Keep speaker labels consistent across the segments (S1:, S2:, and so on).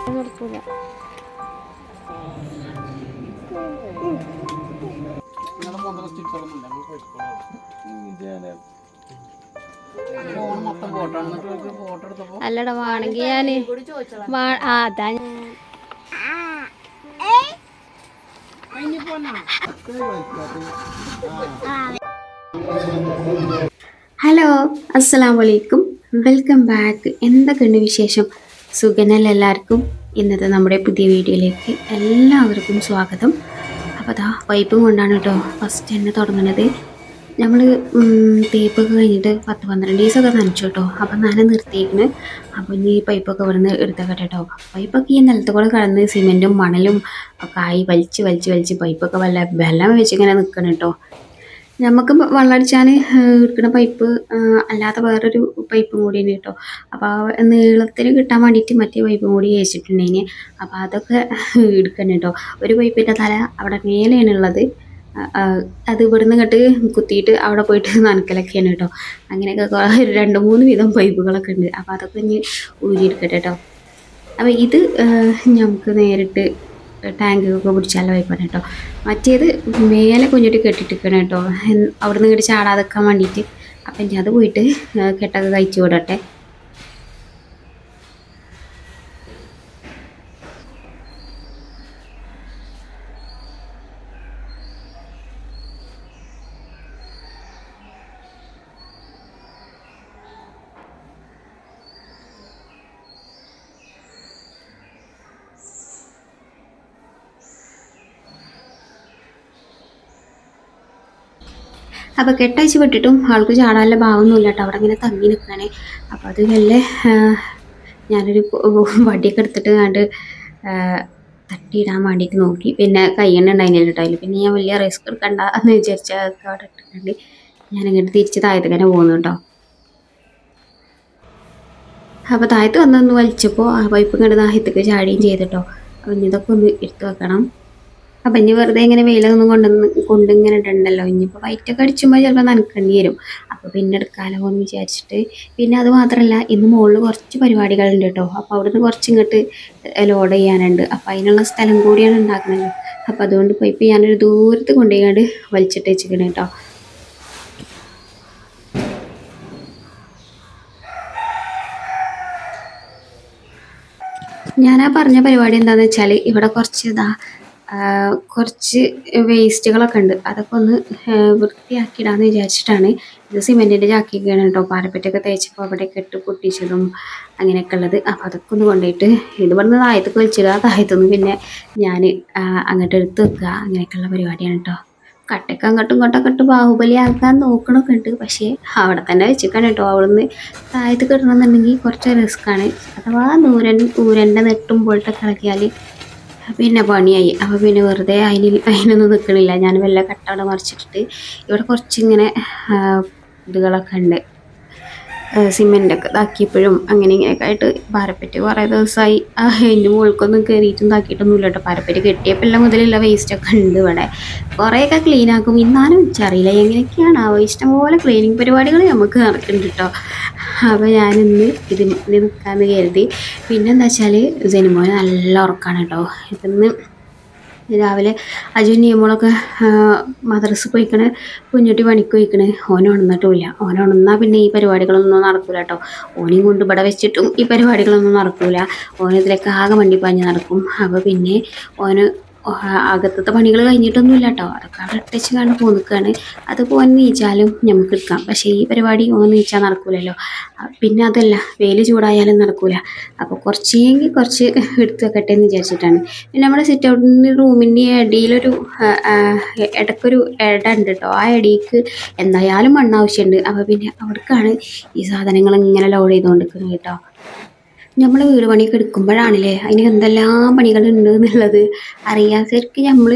S1: നടക്കൂല. അല്ലടാ വേണമെങ്കിൽ ഞാന് അതാ ഹലോ, അസ്സലാമലൈക്കും, വെൽക്കം ബാക്ക്. എന്തൊക്കെയുണ്ട് വിശേഷം? സുഖനല്ല എല്ലാവർക്കും. ഇന്നത്തെ നമ്മുടെ പുതിയ വീഡിയോയിലേക്ക് എല്ലാവർക്കും സ്വാഗതം. അപ്പോൾ അതാ പൈപ്പും കൊണ്ടാണ് കേട്ടോ ഫസ്റ്റ് തന്നെ തുടങ്ങുന്നത്. നമ്മൾ തേപ്പൊക്കെ കഴിഞ്ഞിട്ട് 10-12 ദിവസമൊക്കെ നനച്ചു കേട്ടോ. അപ്പം നന നിർത്തിയിരിക്കുന്നു. അപ്പോൾ ഇനി പൈപ്പൊക്കെ ഇവിടുന്ന് എടുത്തൊക്കെ കേട്ടോ. പൈപ്പൊക്കെ ഈ നിലത്ത് കൂടെ കടന്ന് സിമെൻറ്റും മണലും ഒക്കെ ആയി വലിച്ച് പൈപ്പൊക്കെ വെള്ളം വെച്ചിങ്ങനെ നിൽക്കണം കേട്ടോ. നമുക്ക് വെള്ളമടിച്ചാൽ എടുക്കുന്ന പൈപ്പ് അല്ലാത്ത വേറൊരു പൈപ്പും കൂടിയാണ് കേട്ടോ. അപ്പോൾ നീളത്തിന് കിട്ടാൻ വേണ്ടിയിട്ട് മറ്റേ പൈപ്പും കൂടി വെച്ചിട്ടുണ്ടെങ്കിൽ അപ്പോൾ അതൊക്കെ എടുക്കണം കേട്ടോ. ഒരു പൈപ്പിൻ്റെ തല അവിടെ മേലെയാണ് ഉള്ളത്. അത് ഇവിടുന്ന് ഇങ്ങോട്ട് കുത്തിയിട്ട് അവിടെ പോയിട്ട് നനക്കലൊക്കെയാണ് കേട്ടോ. അങ്ങനെയൊക്കെ 2-3 വീതം പൈപ്പുകളൊക്കെ ഉണ്ട്. അപ്പോൾ അതൊക്കെ ഇനി ഊരിയെടുക്കട്ടെ കേട്ടോ. അപ്പോൾ ഇത് നമുക്ക് നേരിട്ട് ടാങ്കൊക്കെ പിടിച്ചാലുള്ള പൈപ്പാണ് കേട്ടോ. മറ്റേത് മേലെ കുഞ്ഞിട്ട് കെട്ടിട്ടിരിക്കണം കേട്ടോ, അവിടെ നിന്ന് ഇങ്ങോട്ട് ചാടാതെക്കാൻ വേണ്ടിയിട്ട്. അപ്പം ഇനി അത് പോയിട്ട് കെട്ടൊക്കെ കഴിച്ചു വിടട്ടെ. അപ്പോൾ കെട്ടയച്ച് വിട്ടിട്ടും ആൾക്ക് ചാടാനുള്ള ഭാവമൊന്നുമില്ല കേട്ടോ. അവിടെ ഇങ്ങനെ തങ്ങി നിൽക്കുകയാണ്. അപ്പോൾ അത് വല്ല ഞാനൊരു വടിയൊക്കെ എടുത്തിട്ട് കണ്ട് തട്ടിയിടാൻ വേണ്ടിയിട്ട് നോക്കി. പിന്നെ കയ്യെണ്ണ ഉണ്ടായിരുന്നില്ല കേട്ടോ. അതിൽ പിന്നെ ഞാൻ വലിയ റിസ്ക് എടുക്കണ്ട എന്ന് വിചാരിച്ചാൽ അതൊക്കെ അവിടെ ഇട്ടിട്ടുണ്ട്. ഞാനിങ്ങോട്ട് തിരിച്ച് താഴത്തേക്ക് പോകുന്നു കേട്ടോ. അപ്പോൾ താഴത്ത് വന്നൊന്ന് വലിച്ചപ്പോൾ ആ പൈപ്പ് ഇങ്ങോട്ട് താഴത്തേക്ക് ചാടുകയും ചെയ്തിട്ടോ. അപ്പോൾ ഇതൊക്കെ ഒന്ന് എടുത്ത് വെക്കണം. അപ്പം ഇനി വെറുതെ ഇങ്ങനെ വെയിലൊന്നും കൊണ്ടിങ്ങനെ ഇടണ്ടല്ലോ. ഇനിയിപ്പോൾ വൈറ്റൊക്കെ അടിച്ചുമ്പോൾ ചിലപ്പോൾ നനക്കേണ്ടി വരും. അപ്പോൾ പിന്നെ എടുക്കാമല്ലോ എന്ന് വിചാരിച്ചിട്ട്. പിന്നെ അത് മാത്രമല്ല, ഇന്ന് മുകളിൽ കുറച്ച് പരിപാടികളുണ്ട് കേട്ടോ. അപ്പോൾ അവിടുന്ന് കുറച്ച് ഇങ്ങോട്ട് ലോഡ് ചെയ്യാനുണ്ട്. അപ്പോൾ അതിനുള്ള സ്ഥലം കൂടിയാണ് ഉണ്ടാക്കണല്ലോ. അപ്പോൾ അതുകൊണ്ട് പൈപ്പ് ഞാനൊരു ദൂരത്ത് കൊണ്ടുപോയി വലിച്ചിട്ട് വെച്ചിരിക്കണം കേട്ടോ. ഞാനാ പറഞ്ഞ പരിപാടി എന്താണെന്ന് വെച്ചാൽ, ഇവിടെ കുറച്ച് വേസ്റ്റുകളൊക്കെ ഉണ്ട്. അതൊക്കെ ഒന്ന് വൃത്തിയാക്കിയിടാമെന്ന് വിചാരിച്ചിട്ടാണ്. ഇത് സിമെൻറ്റിൻ്റെ ചാക്കിയൊക്കെയാണ് കേട്ടോ. പാരപ്പറ്റൊക്കെ തേച്ചപ്പോൾ അവിടെ കെട്ട് പൊട്ടിച്ചതും അങ്ങനെയൊക്കെ ഉള്ളത്. അപ്പോൾ അതൊക്കെ ഒന്ന് കൊണ്ടുപോയിട്ട് ഇത് ഇവിടുന്ന് താഴത്തേക്ക് വലിച്ചിടുക, താഴത്തുനിന്ന് പിന്നെ ഞാൻ അങ്ങോട്ട് എടുത്ത് വെക്കുക, അങ്ങനെയൊക്കെയുള്ള പരിപാടിയാണ് കേട്ടോ. കട്ടയൊക്കെ അങ്ങോട്ടും ഇങ്ങോട്ടൊക്കെ ഇട്ട് ബാഹുബലി ആക്കാൻ നോക്കണമൊക്കെ ഉണ്ട്. പക്ഷേ അവിടെ തന്നെ വെച്ചിരിക്കണം കേട്ടോ. അവിടുന്ന് താഴത്ത് കിട്ടണമെന്നുണ്ടെങ്കിൽ കുറച്ച് റിസ്ക്കാണ്. അഥവാ ഊരൻ്റെ നെട്ടും പോയിട്ടൊക്കെ ഇളക്കിയാൽ പിന്നെ പണിയായി. അപ്പോൾ പിന്നെ വെറുതെ അതിനൊന്നും നിൽക്കണില്ല. ഞാൻ വല്ല കട്ട അവിടെ മറിച്ചിട്ടിട്ട് ഇവിടെ കുറച്ചിങ്ങനെ ഇതുകളൊക്കെ ഉണ്ട്, സിമെൻ്റൊക്കെ ഇതാക്കിയപ്പോഴും അങ്ങനെ ഇങ്ങനെയൊക്കെ ആയിട്ട് പാരപ്പറ്റ് കുറേ ദിവസമായി അതിൻ്റെ മുകൾക്കൊന്നും കയറിയിട്ടും ഇതാക്കിയിട്ടൊന്നുമില്ല കേട്ടോ. പാരപ്പറ്റ് കെട്ടിയപ്പോൾ എല്ലാം മുതലുള്ള വേസ്റ്റൊക്കെ ഉണ്ട് ഇവിടെ. കുറേയൊക്കെ ക്ലീനാക്കും. ഇന്നാലും എനിക്കറിയില്ല എങ്ങനെയൊക്കെയാണ് ഇഷ്ടംപോലെ ക്ലീനിങ് പരിപാടികൾ നമുക്ക് നടക്കുന്നുണ്ട് കേട്ടോ. അപ്പോൾ ഞാനിന്ന് ഇതിന് നിൽക്കാമെന്ന് കരുതി. പിന്നെന്താ വെച്ചാൽ ജനുമോന് നല്ല ഉറക്കമാണ് കേട്ടോ. ഇന്ന് രാവിലെ അജു നിയമങ്ങളൊക്കെ മദ്രസ പോയിക്കണ്, കുഞ്ഞുട്ടി പണിക്ക് പോയിക്കണ്. ഉണർന്നിട്ടുമില്ല. ഉണർന്നാൽ പിന്നെ ഈ പരിപാടികളൊന്നും നടക്കില്ല കേട്ടോ. ഓനെയും കൊണ്ട് ഇവിടെ വെച്ചിട്ടും ഈ പരിപാടികളൊന്നും നടക്കില്ല. ഓനിതിലൊക്കെ ആകെ വണ്ടിപ്പാഞ്ഞ് നടക്കും. അപ്പോൾ പിന്നെ ഓന് അകത്തത്തെ പണികൾ കഴിഞ്ഞിട്ടൊന്നുമില്ല കേട്ടോ. അതൊക്കെ അവിടെ ഇട്ടച്ച് കണ്ട് പോന്നിക്കുകയാണ്. അത് പോകാൻ നീച്ചാലും നമുക്ക് എടുക്കാം. പക്ഷേ ഈ പരിപാടി ഓൻ നീച്ചാൽ നടക്കില്ലല്ലോ. പിന്നെ അതല്ല, വെയിൽ ചൂടായാലും നടക്കില്ല. അപ്പോൾ കുറച്ച് എടുത്ത് വെക്കട്ടെ എന്ന് വിചാരിച്ചിട്ടാണ്. പിന്നെ നമ്മുടെ സിറ്റ് ഔട്ടിൻ്റെ റൂമിൻ്റെ ഇടയിലൊരു ഇടയ്ക്കൊരു ഇട ഉണ്ട് കേട്ടോ. ആ ഇടയ്ക്ക് എന്തായാലും മണ്ണ് ആവശ്യമുണ്ട്. അപ്പോൾ പിന്നെ അവിടേക്കാണ് ഈ സാധനങ്ങൾ ഇങ്ങനെ ലോഡ് ചെയ്തുകൊണ്ടിരിക്കുന്നത് കേട്ടോ. നമ്മൾ വീട് പണിയൊക്കെ എടുക്കുമ്പോഴാണല്ലേ അതിന് എന്തെല്ലാം പണികളുണ്ട് എന്നുള്ളത് അറിയാം. ശരിക്കും നമ്മൾ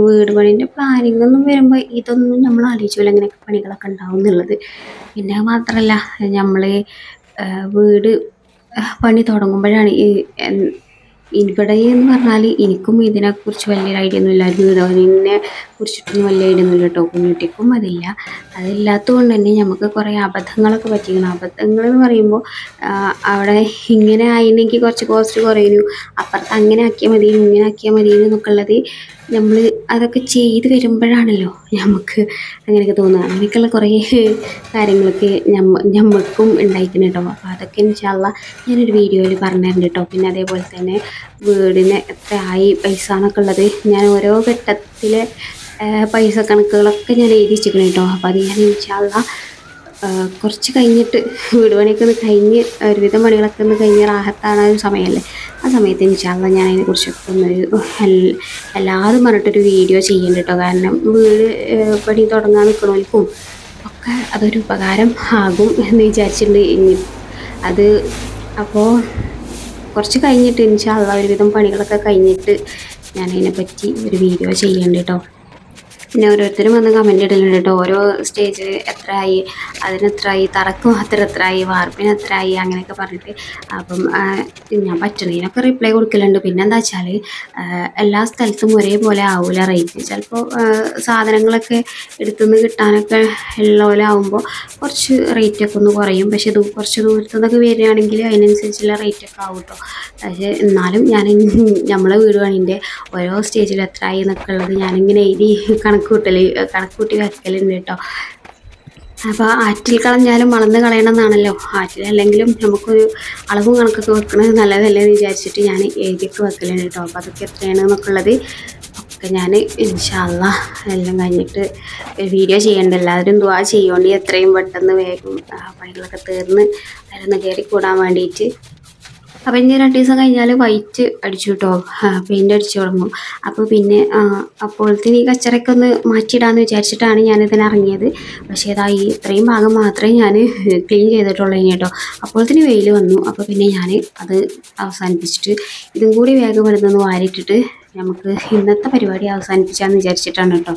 S1: വീട് പണീൻ്റെ പ്ലാനിങ് ഒന്നും വരുമ്പോൾ ഇതൊന്നും നമ്മൾ ആലോചിച്ചില്ല ഇങ്ങനെയൊക്കെ പണികളൊക്കെ ഉണ്ടാവും എന്നുള്ളത്. പിന്നെ മാത്രമല്ല, നമ്മൾ വീട് പണി തുടങ്ങുമ്പോഴാണ് ഇവിടെ എന്ന് പറഞ്ഞാൽ എനിക്കും ഇതിനെക്കുറിച്ച് വലിയൊരു ഐഡിയ ഒന്നുമില്ല. വീടിനെ കുറിച്ചിട്ടൊന്നും വലിയ ഐഡിയ ഒന്നുമില്ല കേട്ടോ. കുഞ്ഞുട്ടിക്കും അതില്ല. അതില്ലാത്തത് കൊണ്ട് തന്നെ നമുക്ക് കുറേ അബദ്ധങ്ങളൊക്കെ പറ്റിയിരിക്കണം. അബദ്ധങ്ങൾ എന്ന് പറയുമ്പോൾ അവിടെ ഇങ്ങനെ ആയിരുന്നെങ്കിൽ കുറച്ച് കോസ്റ്റ് കുറയുന്നു, അപ്പുറത്ത് അങ്ങനെ ആക്കിയാൽ മതി ഇങ്ങനെ ആക്കിയാൽ മതി എന്നൊക്കെ ഉള്ളത് നമ്മൾ അതൊക്കെ ചെയ്ത് വരുമ്പോഴാണല്ലോ നമുക്ക് അങ്ങനെയൊക്കെ തോന്നുക. അങ്ങനെയൊക്കെയുള്ള കുറേ കാര്യങ്ങളൊക്കെ ഞമ്മൾക്കും ഉണ്ടായിരിക്കണം കേട്ടോ. അപ്പോൾ അതൊക്കെ ഇൻഷാ അല്ലാഹ് ഞാനൊരു വീഡിയോയിൽ പറഞ്ഞു തരുന്നുണ്ട് കേട്ടോ. പിന്നെ അതേപോലെ തന്നെ വീടിന് എത്ര ആയി പൈസ എന്നൊക്കെ ഉള്ളത് ഞാൻ ഓരോ ഘട്ടത്തിലെ പൈസ കണക്കുകളൊക്കെ ഞാൻ എഴുതി വെച്ചിരിക്കണം കേട്ടോ. അപ്പോൾ അത് ഞാൻ ഇൻഷാ അല്ലാഹ് കുറച്ച് കഴിഞ്ഞിട്ട് വീട് പണിയൊക്കെ ഒന്ന് കഴിഞ്ഞ് ഒരുവിധം പണികളൊക്കെ ഒന്ന് കഴിഞ്ഞ് റാഹത്താണ് ഒരു സമയമല്ലേ, ആ സമയത്ത് ഇൻഷാ അല്ലാഹ് ഞാൻ അതിനെക്കുറിച്ചൊക്കെ ഒന്നൊരു എല്ലാതും പറഞ്ഞിട്ടൊരു വീഡിയോ ചെയ്യുന്നുണ്ട് കേട്ടോ. കാരണം വീട് പണി തുടങ്ങാൻ നിൽക്കണവർക്കും ഒക്കെ അതൊരു ഉപകാരം ആകും എന്ന് വിചാരിച്ചിട്ടുണ്ട് ഇനി അത്. അപ്പോൾ കുറച്ച് കഴിഞ്ഞിട്ട് ഇൻഷാ അല്ലാഹ് ഒരുവിധം പണികളൊക്കെ കഴിഞ്ഞിട്ട് ഞാൻ അതിനെപ്പറ്റി ഒരു വീഡിയോ ചെയ്യുന്നുണ്ട് കേട്ടോ. പിന്നെ ഓരോരുത്തരും വന്ന് കമൻറ്റ് ഇടലുണ്ട് കേട്ടോ. ഓരോ സ്റ്റേജ് എത്രയായി, അതിനെത്രയായി, തറക്ക് മാത്രം എത്രയായി, വാർപ്പിന് എത്രയായി അങ്ങനെയൊക്കെ പറഞ്ഞിട്ട്. അപ്പം ഞാൻ പറ്റണതിനൊക്കെ റിപ്ലൈ കൊടുക്കലുണ്ട്. പിന്നെ എന്താ വെച്ചാൽ എല്ലാ സ്ഥലത്തും ഒരേപോലെ ആവില്ല റേറ്റ്. ചിലപ്പോൾ സാധനങ്ങളൊക്കെ എടുത്തുനിന്ന് കിട്ടാനൊക്കെ ഉള്ള പോലെ ആകുമ്പോൾ കുറച്ച് റേറ്റൊക്കെ ഒന്ന് കുറയും. പക്ഷെ കുറച്ച് ദൂരത്തു നിന്നൊക്കെ വരികയാണെങ്കിൽ അതിനനുസരിച്ചുള്ള റേറ്റൊക്കെ ആവും കേട്ടോ. പക്ഷേ എന്നാലും ഞാൻ നമ്മളെ വീട് പണീൻ്റെ ഓരോ സ്റ്റേജിൽ എത്രയായി എന്നൊക്കെ ഉള്ളത് ഞാനിങ്ങനെ എഴുതി കണക്ക് കൂട്ടി വെക്കലുണ്ട് കേട്ടോ. അപ്പോൾ ആറ്റിൽ കളഞ്ഞാലും മളന്ന് കളയണം എന്നാണല്ലോ. ആറ്റിലല്ലെങ്കിലും നമുക്കൊരു അളവും കണക്കൊക്കെ വെക്കണത് നല്ലതല്ലേ എന്ന് വിചാരിച്ചിട്ട് ഞാൻ എഴുതിയൊക്കെ വെക്കലുണ്ട് കേട്ടോ. അപ്പോൾ അതൊക്കെ എത്രയാണ് എന്നൊക്കെ ഉള്ളത് ഒക്കെ ഞാൻ ഇൻഷാ അല്ലാഹ് എല്ലാം കഴിഞ്ഞിട്ട് വീഡിയോ ചെയ്യേണ്ട. എല്ലാവരും ദുആ ചെയ്യുകൊണ്ട് എത്രയും പെട്ടെന്ന് വേഗം പണികളൊക്കെ തീർന്ന് അതിലൊന്ന് കയറി കൂടാൻ വേണ്ടിയിട്ട്. അപ്പം ഇനി 2 ദിവസം കഴിഞ്ഞാൽ വൈറ്റ് അടിച്ചു കേട്ടോ, പെയിൻ്റ് അടിച്ചു തുടങ്ങും. അപ്പോൾ പിന്നെ അപ്പോഴത്തേന് ഈ കച്ചറയൊക്കെ ഒന്ന് മാറ്റിയിടാമെന്ന് വിചാരിച്ചിട്ടാണ് ഞാനിതിന് ഇറങ്ങിയത്. പക്ഷേ ഇതാ ഈ ഇത്രയും ഭാഗം മാത്രമേ ഞാൻ ക്ലീൻ ചെയ്തിട്ടുള്ളൂ കേട്ടോ. അപ്പോഴത്തേന് വെയിൽ വന്നു. അപ്പോൾ പിന്നെ ഞാൻ അത് അവസാനിപ്പിച്ചിട്ട് ഇതും കൂടി വേഗം വരുന്നൊന്ന് വാരിയിട്ടിട്ട് നമുക്ക് ഇന്നത്തെ പരിപാടി അവസാനിപ്പിച്ചാന്ന് വിചാരിച്ചിട്ടാണ് കേട്ടോ.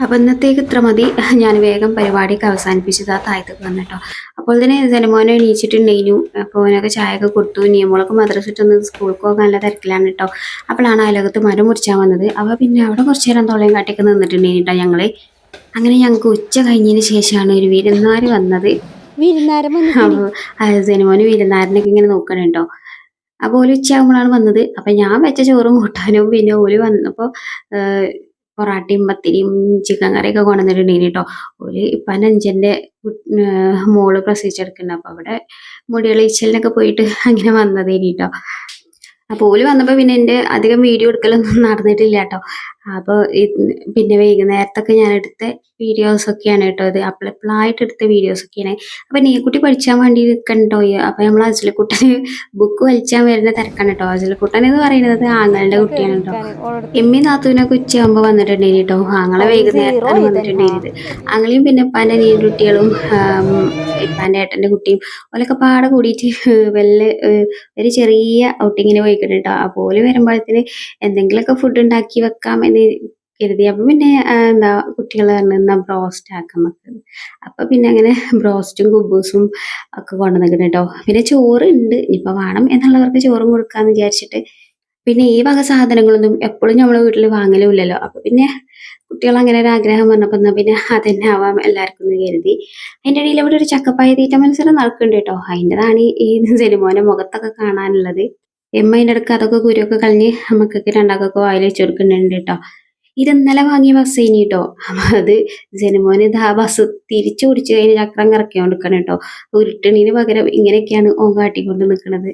S1: അപ്പോൾ ഇന്നത്തേക്ക് ഇത്ര മതി. ഞാൻ വേഗം പരിപാടിയൊക്കെ അവസാനിപ്പിച്ചത് ആ താഴത്തേക്ക് വന്നു കേട്ടോ. അപ്പോൾ തന്നെ ജനമോനെ എണീച്ചിട്ടുണ്ടെങ്കിലും അപ്പോൾ അവനൊക്കെ ചായയൊക്കെ കൊടുത്തു. നിയമങ്ങളൊക്കെ മദ്രസിട്ടൊന്ന് സ്കൂൾക്ക് പോകാൻ നല്ല തിരക്കിലാണ് കേട്ടോ. അപ്പോഴാണ് അയലോകത്ത് മരം മുറിച്ചാൽ വന്നത്. അപ്പോൾ പിന്നെ അവിടെ കുറച്ച് നേരം തൊള്ളയും കാട്ടിയൊക്കെ നിന്നിട്ടുണ്ടെങ്കിൽ കേട്ടോ ഞങ്ങൾ. അങ്ങനെ ഞങ്ങൾക്ക് ഉച്ച കഴിഞ്ഞതിന് ശേഷമാണ് ഒരു വിരുന്നുകാർ വന്നത്. അപ്പോൾ ജനമോന് വിരുന്നുകാരനൊക്കെ ഇങ്ങനെ നോക്കണം കേട്ടോ. അപ്പോൾ ഓല് ഉച്ചയാകുമ്പോഴാണ് വന്നത്. അപ്പം ഞാൻ വെച്ച ചോറും കൂട്ടാനും പിന്നെ ഓല് വന്നപ്പോൾ പൊറാട്ടയും പത്തിരിയും ചിക്കൻ കറിയൊക്കെ കൊണ്ടുവന്നിട്ടുണ്ടെങ്കിൽ കേട്ടോ. ഒരു ഇപ്പം അഞ്ചൻ്റെ മോള് പ്രസവിച്ചെടുക്കുന്നുണ്ട്. അപ്പോൾ അവിടെ മുടികളീച്ചലിനൊക്കെ പോയിട്ട് അങ്ങനെ വന്നതേനി കേട്ടോ. അപ്പോൾ ഓല് വന്നപ്പോൾ പിന്നെ എൻ്റെ അധികം വീഡിയോ എടുക്കലൊന്നും നടന്നിട്ടില്ല കേട്ടോ. അപ്പോൾ പിന്നെ വൈകുന്നേരത്തൊക്കെ ഞാൻ എടുത്ത വീഡിയോസൊക്കെയാണ് കേട്ടോ ഇത്. അപ്പോഴായിട്ട് എടുത്ത വീഡിയോസൊക്കെയാണ്. അപ്പോൾ നീക്കുട്ടി പഠിച്ചാൻ വേണ്ടി നിൽക്കണ്ടോ. അപ്പോൾ നമ്മൾ അജലക്കുട്ടന് ബുക്ക് വലിച്ചാൻ വരുന്ന തിരക്കാണ് കേട്ടോ. അജലക്കുട്ടൻ എന്ന് പറയുന്നത് ആങ്ങളുടെ കുട്ടിയാണ് കേട്ടോ. എമ്മി നാത്തൂനൊക്കെ ഉച്ചയാകുമ്പോൾ വന്നിട്ടുണ്ടെങ്കിൽ കേട്ടോ. ആങ്ങളെ വൈകുന്നേരത്താണ് വന്നിട്ടുണ്ടെങ്കിൽ. ആങ്ങളെയും പിന്നെ ഇപ്പാൻ്റെ നീണ്ട കുട്ടികളും ഇപ്പാൻ്റെ ഏട്ടൻ്റെ കുട്ടിയും ഓലൊക്കെ പാടെ കൂടിയിട്ട് ഒരു ചെറിയ ഔട്ടിങ്ങിന് പോയിട്ടുണ്ട് കേട്ടോ. അപ്പോൾ വരുമ്പോഴത്തേന് എന്തെങ്കിലുമൊക്കെ ഫുഡ് ഉണ്ടാക്കി വെക്കാം എന്ന് കരുതി. അപ്പം പിന്നെ എന്താ കുട്ടികൾ പറഞ്ഞാൽ ബ്രോസ്റ്റ് ആക്കാൻ വെക്കുന്നത്. അപ്പം പിന്നെ അങ്ങനെ ബ്രോസ്റ്റും കുബൂസും ഒക്കെ കൊണ്ടുവന്നിട്ടുണ്ട് കേട്ടോ. പിന്നെ ചോറുണ്ട്, ഇനിയിപ്പോൾ വേണം എന്നുള്ളവർക്ക് ചോറും കൊടുക്കാമെന്ന് വിചാരിച്ചിട്ട്. പിന്നെ ഈ വക സാധനങ്ങളൊന്നും എപ്പോഴും നമ്മളെ വീട്ടിൽ വാങ്ങലുമില്ലല്ലോ. അപ്പം പിന്നെ കുട്ടികൾ അങ്ങനെ ഒരു ആഗ്രഹം പറഞ്ഞപ്പോൾ എന്നാൽ പിന്നെ അതന്നെ ആവാം എല്ലാവർക്കും എന്ന് കരുതി. അതിൻ്റെ ഇടയിൽ ഇവിടെ ഒരു ചക്കപ്പായ തീറ്റ മത്സരം നടക്കുന്നുണ്ട് കേട്ടോ. അതിൻ്റെതാണ് ഈ ജനുമോൻ്റെ മുഖത്തൊക്കെ കാണാനുള്ളത്. എമ്മ അതിൻ്റെ ഇടയ്ക്ക് അതൊക്കെ കുരുവൊക്കെ കളഞ്ഞ് നമുക്കൊക്കെ രണ്ടാക്കൊക്കെ വായിൽ വെച്ച് കൊടുക്കുന്നുണ്ട് കേട്ടോ. ഇത് ഇന്നലെ വാങ്ങിയ ബസ് ഇനി കേട്ടോ. അപ്പം അത് ജനുമോന് ഇത് ആ ബസ് തിരിച്ചു പിടിച്ച് കഴിഞ്ഞ് ചക്രം കറക്കി കൊടുക്കണം കേട്ടോ. ഉരുട്ടണീന് പകരം ഇങ്ങനെയൊക്കെയാണ് ഓൻ കാട്ടിക്കൊണ്ട് നിൽക്കുന്നത്.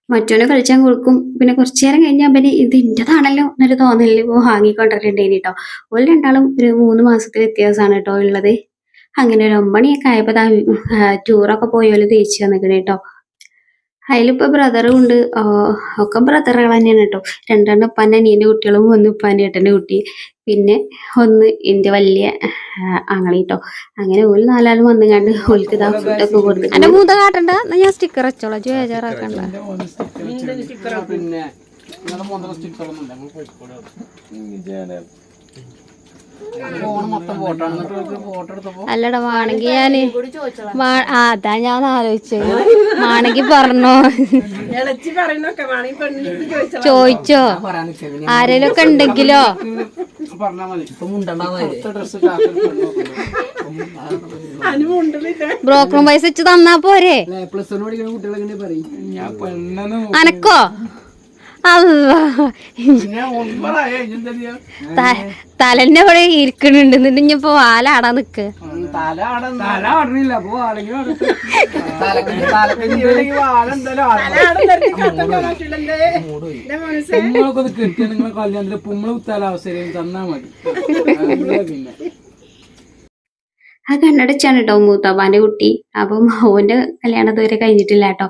S1: മറ്റോനെ കളിച്ചാൻ കൊടുക്കും. പിന്നെ കുറച്ചു നേരം കഴിഞ്ഞാൽ അവന് ഇത് ഇൻ്റെതാണല്ലോ എന്നൊരു തോന്നലിൽ വാങ്ങിക്കൊണ്ടിട്ടുണ്ടേനി കേട്ടോ. ഒരു രണ്ടാളും ഒരു 3 മാസത്തെ വ്യത്യാസമാണ് കേട്ടോ ഉള്ളത്. അങ്ങനെ ഒരു 9 മണിയൊക്കെ ആയപ്പോൾ ടൂറൊക്കെ പോയോല് തിരിച്ചു വന്നിക്കണേ കേട്ടോ. അതിലിപ്പോൾ ബ്രദറും ഉണ്ട്. ഒക്കെ ബ്രദറുകൾ തന്നെയാണ് കേട്ടോ. 2 ഉപ്പാൻ്റെ അനിയൻ്റെ കുട്ടികളും 1 ഉപ്പാൻ്റെ ഏട്ടൻ്റെ കുട്ടി, പിന്നെ 1 എൻ്റെ വലിയ ആങ്ങളിട്ടോ. അങ്ങനെ ഓല് 4 ആളും വന്നുകൊണ്ട് ഓൽക്ക് ഇതാ ഫുഡൊക്കെ കൊടുത്തു. എന്റെ മൂത്ത കാട്ടണ്ട, എന്നാ ഞാൻ സ്റ്റിക്കർ വെച്ചോളാം, ബേജാറാക്കണ്ട. അല്ലടാ വേണമെങ്കിൽ ഞാന് അതാ ഞാൻ ആലോചിച്ചത്, വേണമെങ്കി പറഞ്ഞോ, ചോദിച്ചോ ആരേലും ഒക്കെ ഉണ്ടെങ്കിലോ. ബ്രോക്കറും പൈസ വെച്ച് തന്നാ പോരെ. അനക്കോ തലന്റെ ഇവിടെ ഇരിക്കണുണ്ട്, എന്നിട്ട് ഇനിയിപ്പോ വാലാടാൻ നിക്ക്. ആ കണ്ണടച്ചാണ് കേട്ടോ മൂത്താപ്പാന്റെ കുട്ടി. അപ്പം ഓന്റെ കല്യാണം ഇതുവരെ കഴിഞ്ഞിട്ടില്ല കേട്ടോ.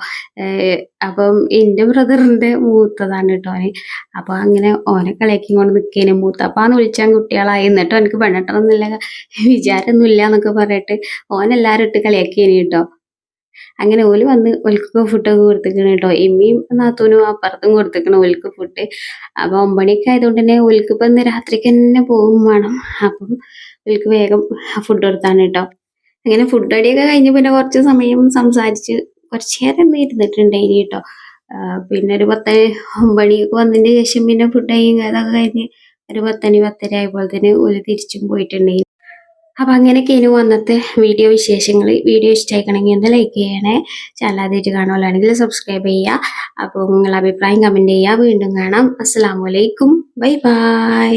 S1: അപ്പം എന്റെ ബ്രദറിന്റെ മൂത്തതാണ് കേട്ടോ ഓന്. അപ്പൊ അങ്ങനെ ഓനെ കളിയാക്കി കൊണ്ട് നിൽക്കേനെ. മൂത്താപ്പാന്ന് വിളിച്ചാൽ കുട്ടികളായി, എന്നിട്ടോ എനിക്ക് പെണ്ണിട്ടണമെന്നില്ല വിചാരമൊന്നും ഇല്ല എന്നൊക്കെ പറഞ്ഞിട്ട് ഓനെല്ലാരും ഇട്ട് കളിയാക്കിയേനെ കേട്ടോ. അങ്ങനെ ഓല് വന്ന് ഓൽക്കൊക്കെ ഫുഡൊക്കെ കൊടുത്തിക്കണം കേട്ടോ. ഇമ്മയും നാത്തൂനും അപ്പുറത്തും കൊടുത്തിക്കണം ഓൽക്ക് ഫുഡ്. അപ്പൊ 9 മണിയൊക്കെ ആയതുകൊണ്ട് തന്നെ ഓൽക്ക് ഇപ്പൊ ഇന്ന് രാത്രിക്ക് തന്നെ പോകും വേണം. അപ്പം ഓൽക്ക് വേഗം ഫുഡ് കൊടുത്താണ് കേട്ടോ. അങ്ങനെ ഫുഡ് അടിയൊക്കെ കഴിഞ്ഞ് പിന്നെ കുറച്ച് സമയം സംസാരിച്ച് കുറച്ച് നേരം ഇരുന്നിട്ടുണ്ടായിനി കേട്ടോ. പിന്നെ ഒരു 9 മണിയൊക്കെ വന്നതിന് ശേഷം പിന്നെ ഫുഡ് അതൊക്കെ കഴിഞ്ഞ് ഒരു 10 10:30 ആയപ്പോൾ തന്നെ ഓല് തിരിച്ചും പോയിട്ടുണ്ടായി. അപ്പൊ അങ്ങനെയൊക്കെയാണ് അന്നത്തെ വീഡിയോ വിശേഷങ്ങൾ. വീഡിയോ ഇഷ്ടമായിക്കണമെങ്കിൽ ഒന്ന് ലൈക്ക് ചെയ്യണേ. ചാനൽ ആദ്യമായിട്ട് കാണുകയാണെങ്കിൽ സബ്സ്ക്രൈബ് ചെയ്യുക. അപ്പോൾ നിങ്ങളുടെ അഭിപ്രായം കമന്റ് ചെയ്യുക. വീണ്ടും കാണാം. അസ്സലാമു അലൈക്കും. Bye bye.